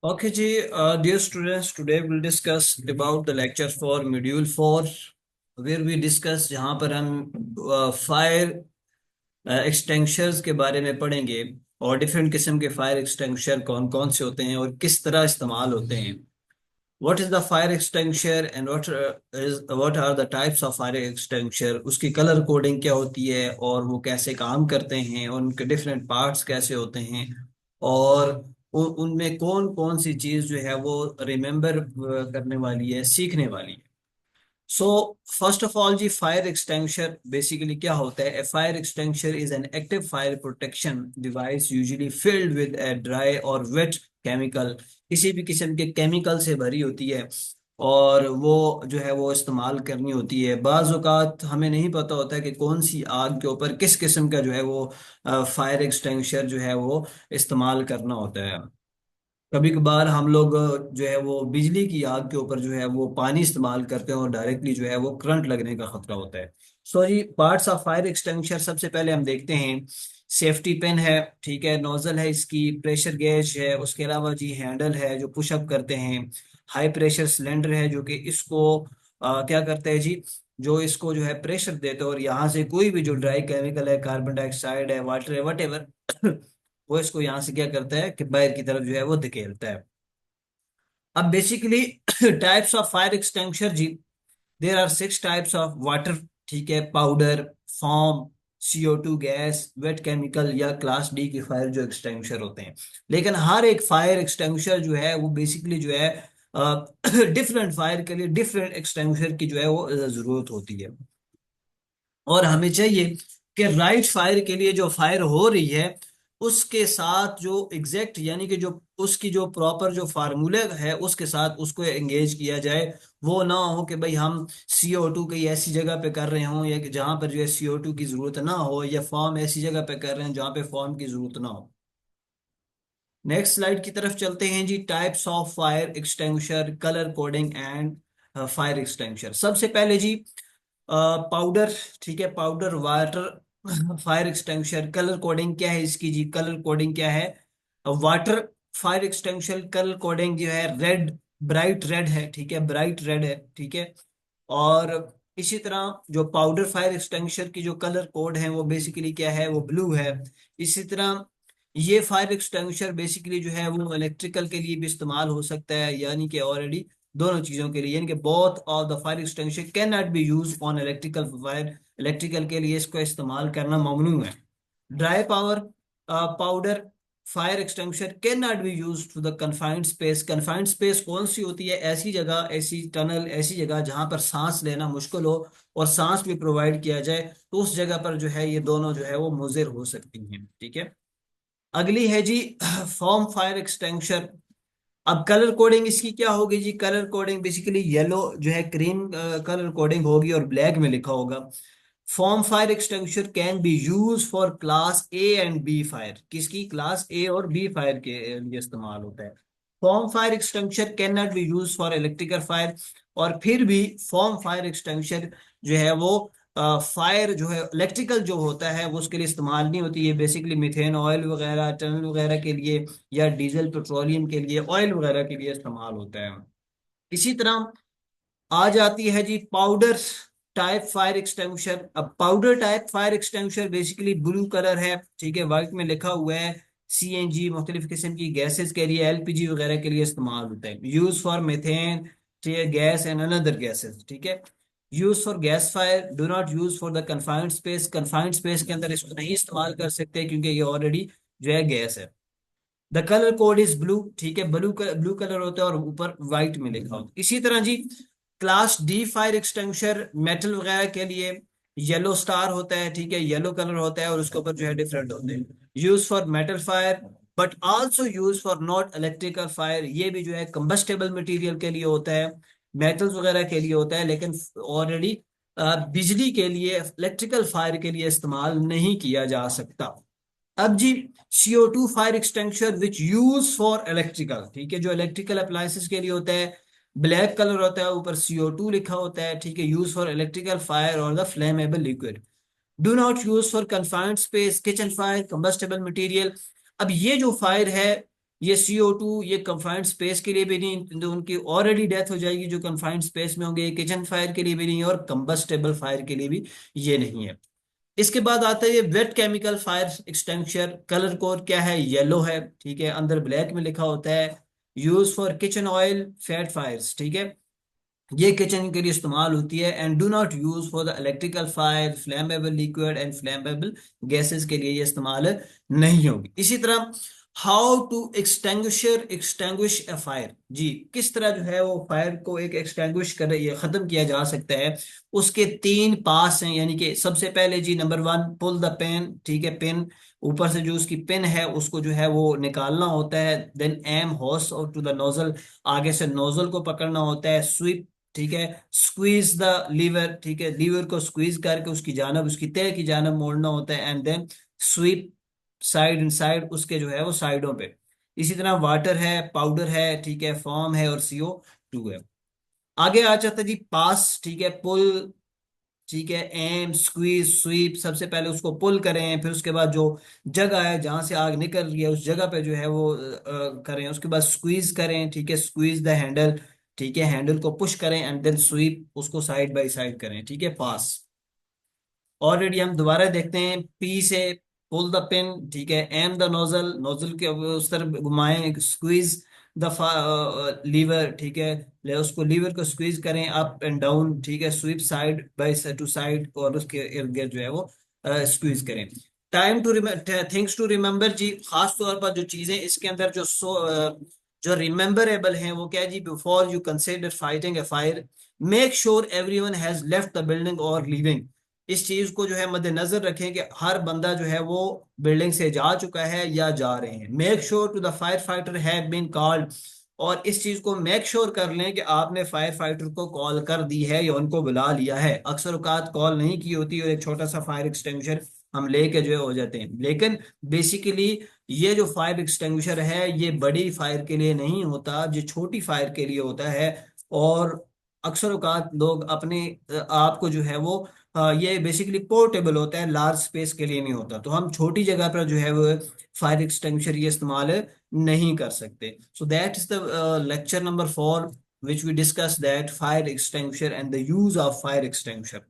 Okay, ji, dear students, today we'll discuss about the lecture for Module 4, where we discuss जहाँ पर हम fire एक्सटेंशर्स के बारे में पढ़ेंगे और डिफरेंट किस्म के फायर एक्सटेंशर कौन कौन से होते हैं और किस तरह इस्तेमाल होते हैं. What is the fire extinguisher and what are the types of fire extinguisher? उसकी कलर कोडिंग क्या होती है और वो कैसे काम करते हैं और उनके डिफरेंट पार्ट्स कैसे होते हैं और उनमें कौन कौन सी चीज जो है वो रिमेम्बर करने वाली है, सीखने वाली है. सो फर्स्ट ऑफ ऑल जी, फायर एक्सटेंशर बेसिकली क्या होता है? A fire extinguisher is an active fire protection device usually filled with a dry or wet chemical. किसी भी किस्म के केमिकल से भरी होती है और वो जो है वो इस्तेमाल करनी होती है. बाज़ औक़ात हमें नहीं पता होता है कि कौन सी आग के ऊपर किस किस्म का जो है वो फायर एक्सटेंशर जो है वो इस्तेमाल करना होता है. कभी कभार हम लोग जो है वो बिजली की आग के ऊपर जो है वो पानी इस्तेमाल करते हैं और डायरेक्टली जो है वो करंट लगने का खतरा होता है. सो जी, पार्ट्स ऑफ फायर एक्सटिंग्विशर सबसे पहले हम देखते हैं. सेफ्टी पिन है, ठीक है, नोजल है, इसकी प्रेशर गेज है, उसके अलावा जी हैंडल है जो पुशअप करते हैं. हाई प्रेशर सिलेंडर है जो कि इसको क्या करते हैं जी, जो इसको जो है प्रेशर देते हैं और यहाँ से कोई भी जो ड्राई केमिकल है, कार्बन डाइऑक्साइड है, वाटर है, वट एवर वो इसको यहाँ से क्या करता है कि बाहर की तरफ जो है वो धकेलता है. अब basically types of fire extinguisher जी, there are 6 types of water, ठीक है, powder, foam, CO2 gas, wet chemical या क्लास डी की फायर जो एक्सटिंग्विशर होते हैं. लेकिन हर एक फायर एक्सटिंग्विशर जो है वो बेसिकली जो है डिफरेंट फायर के लिए डिफरेंट एक्सटिंग्विशर की जो है वो जरूरत होती है. और हमें चाहिए कि राइट फायर के लिए जो फायर हो रही है उसके साथ जो एग्जैक्ट यानी कि जो उसकी जो प्रॉपर जो फार्मूले है उसके साथ उसको एंगेज किया जाए. वो ना हो कि भाई हम CO2 कहीं ऐसी जगह पे कर रहे हों या कि जहां पर जो है CO2 की जरूरत ना हो, या फॉर्म ऐसी जगह पे कर रहे हैं जहां पे फॉर्म की जरूरत ना हो. नेक्स्ट स्लाइड की तरफ चलते हैं जी. Types of fire extinguisher, colour coding and fire extinguisher. सबसे पहले जी पाउडर, ठीक है, powder water fire extinguisher. Colour coding क्या है इसकी जी? कलर कोडिंग क्या है? Water fire extinguisher colour coding जो है रेड, ब्राइट रेड है, ठीक है, ब्राइट रेड है, ठीक है. और इसी तरह जो पाउडर फायर एक्सटिंग्विशर की जो कलर कोड है वो बेसिकली क्या है? वो ब्लू है. इसी तरह ये फायर एक्सटिंग्विशर बेसिकली जो है वो इलेक्ट्रिकल के लिए भी इस्तेमाल हो सकता है, यानी कि ऑलरेडी दोनों चीजों के लिए, यानी कि both of the fire extinguisher can not be use on electrical fire. Electrical के लिए इसको इस्तेमाल करना ममनू है. Dry power powder fire extinguisher can not be use to the confined space. Confined space कौन सी होती है? ऐसी जगह, ऐसी टनल, ऐसी जगह जहां पर सांस लेना मुश्किल हो और सांस भी प्रोवाइड किया जाए, तो उस जगह पर जो है ये दोनों जो है वो मुज़िर हो सकती हैं, ठीक है. अगली है जी फॉर्म फायर एक्सटेंशन. अब कलर कोडिंग इसकी क्या होगी जी? कलर कोडिंग बेसिकली येलो जो है क्रीम कलर कोडिंग होगी और ब्लैक में लिखा होगा. Foam fire extension can be use for class A and B fire. किसकी? क्लास ए और बी फायर के लिए इस्तेमाल होता है. Foam fire extension can not be use for electrical fire. और फिर भी फॉर्म फायर एक्सटेंशन जो है वो फायर जो है इलेक्ट्रिकल जो होता है वो उसके लिए इस्तेमाल नहीं होती है. बेसिकली मिथेन ऑयल वगैरह, टनल वगैरह के लिए या डीजल पेट्रोलियम के लिए, ऑयल वगैरह के लिए इस्तेमाल होता है. इसी तरह आ जाती है जी पाउडर टाइप फायर एक्सटिंग्विशर. अब powder type fire extinguisher basically blue colour है, ठीक है, व्हाइट में लिखा हुआ है. CNG मुख्तलिफ किस्म की गैसेस के लिए, LPG वगैरह के लिए इस्तेमाल होता है. यूज फॉर मेथेन, ठीक है, गैस एंड अनदर गैसेस, ठीक है. Use for gas fire, do not use for the confined space. Confined space के अंदर इसको नहीं इस्तेमाल कर सकते क्योंकि ये ऑलरेडी जो है गैस है. The colour code is blue, ठीक है, ब्लू कलर होता है और ऊपर व्हाइट में लिखा होता है. इसी तरह जी class D fire extinguisher metal वगैरह के लिए येलो स्टार होता है, ठीक है, येलो कलर होता है और उसके ऊपर जो है डिफरेंट होते हैं. Use for metal fire but also use for not electrical fire. ये भी जो है कंबस्टेबल मटेरियल के लिए होता है, मेटल्स वगैरह के लिए होता है, लेकिन ऑलरेडी बिजली के लिए, इलेक्ट्रिकल फायर के लिए इस्तेमाल नहीं किया जा सकता. अब जी CO2 fire extension which use for electrical, ठीक है, जो इलेक्ट्रिकल अप्लायंसेस के लिए होता है, ब्लैक कलर होता है, ऊपर CO2 लिखा होता है, ठीक है. यूज फॉर इलेक्ट्रिकल फायर और the flammable liquid. Do not use for confined space, kitchen fire, combustible material. अब ये जो फायर है ये CO2 ये कंफाइंड स्पेस के लिए भी नहीं, तो उनकी ऑलरेडी डेथ हो जाएगी जो कंफाइंड स्पेस में होंगे। किचन फायर के लिए भी नहीं है और कंबस्टेबल फायर के लिए भी ये नहीं है। इसके बाद आता है ये wet chemical fire extinguisher. Colour code क्या है, येलो है, ठीक है, अंदर ब्लैक में लिखा होता है use for kitchen oil fat fires, ठीक है। ये किचन के लिए इस्तेमाल होती है। And do not use for the electrical fire, flammable liquid and flammable gases के लिए ये इस्तेमाल नहीं होगी। इसी तरह how to extinguish a fire, जी किस तरह जो है वो फायर को एक एक्सटेंग्विश कर ये खत्म किया जा सकता है। उसके तीन पास हैं, यानी कि सबसे पहले जी number one, pull the pin, ठीक है, पिन ऊपर से जो उसकी पिन है उसको जो है वो निकालना होता है। देन एम हॉस और टू द नोजल, आगे से नोजल को पकड़ना होता है। स्वीप, ठीक है, स्क्वीज द लीवर, ठीक है, लीवर को स्क्वीज करके उसकी जानब, उसकी तय की जानब मोड़ना होता है। And then sweep side in side, उसके जो है वो साइडों पे। इसी तरह वाटर है, पाउडर है, ठीक है, फॉर्म है और CO2 है। आगे आ जाता है जी पास, ठीक है, पुल, ठीक है, एम स्क्वीज स्वीप। सबसे पहले उसको पुल करें, फिर उसके बाद जो जगह है जहां से आग निकल रही है उस जगह पे जो है वो करें। उसके बाद स्क्वीज करें, ठीक है, स्क्वीज द हैंडल, ठीक है, हैंडल को पुश करें। एंड देन स्वीप, उसको साइड बाय साइड करें, ठीक है, पास। ऑलरेडी हम दोबारा देखते हैं। पी से पुल द पिन, ठीक है, एम द नोजल, नोजल के उस तरफ घुमाएं, स्क्वीज द लीवर, ठीक है, ले उसको लीवर को स्क्वीज करें अप एंड डाउन, ठीक है, sweep side by to side, और उसके इर्द गिर्द जो है वो स्क्वीज करें। Time two things to remember जी, खास तौर पर जो चीजें इसके अंदर जो रिमेम्बरेबल हैं वो क्या है जी, before you consider fighting a fire make sure everyone has left the building or leaving. इस चीज को जो है मद्देनजर रखें कि हर बंदा जो है वो बिल्डिंग से जा चुका है या जा रहे हैं। Make sure to the fire fighter have been called, और इस चीज को मेक श्योर कर लें कि आपने फायर फाइटर को कॉल कर दी है या उनको बुला लिया है। अक्सर औकात कॉल नहीं की होती और एक छोटा सा फायर एक्सटिंग्विशर हम लेके जो है हो जाते हैं। लेकिन बेसिकली ये जो फायर एक्सटिंग्विशर है ये बड़ी फायर के लिए नहीं होता, ये छोटी फायर के लिए होता है। और अक्सर औकात लोग अपने आप को जो है वो ये बेसिकली पोर्टेबल होता है, लार्ज स्पेस के लिए नहीं होता। तो हम छोटी जगह पर जो है वो फायर एक्सटिंग्विशर ये इस्तेमाल नहीं कर सकते। So that is the lecture number 4 which we discussed that fire extinguisher and the use of fire extinguisher.